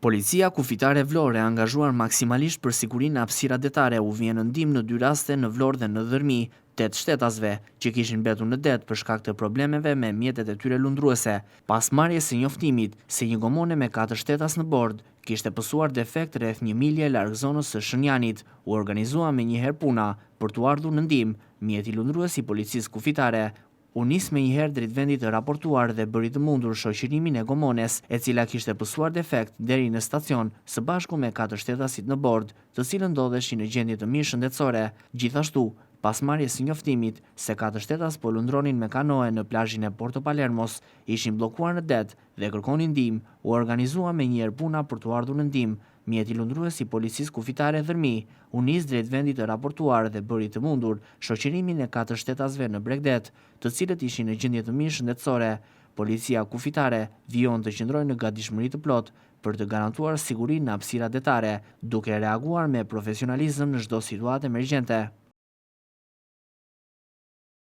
Policia kufitare Vlorë e angazhuar maksimalisht për sigurinë në hapësira detare u vjen në ndihmë në 2 raste në Vlorë dhe në Dhërmi, 8 shtetasve që kishin mbetur në det për shkak të problemeve me mjetet e tyre lundruese, pas marrjes së njoftimit se një gomone me 4 shtetas në bord kishte pësuar defekt rreth 1 milje larg zonës së Shënjanit, u organizua menjëherë puna për t'u ardhur në ndihmë mjeti lundrues i policisë kufitare. U nis menjëherë drejt vendit të raportuar dhe bëri të mundur shoqërimin e gomones, e cila kishte pësuar defekt deri në stacion së bashku me 4 shtetasit në bord, të cilën ndodheshin në gjendje të mirë shëndetësore. Gjithashtu, pas marrjes së njoftimit se 4 shtetas po lundronin me kanoe në plazhin e Porto Palermos, ishin bllokuar në det dhe kërkonin ndihmë, u organizua menjëherë puna për t'u ardhur në ndihmë. Mjeti lundrues i policisë kufitare Dhërmi u nis drejt vendit të raportuar dhe bëri të mundur shoqërimin e 4 shtetasve në Bregdet, të cilët ishin në gjendje të mirë shëndetësore. Policia kufitare vijon të qëndrojë në gatishmëri të plot për të garantuar sigurinë në hapësira detare, duke reaguar me profesionalizëm në çdo situatë emergjente.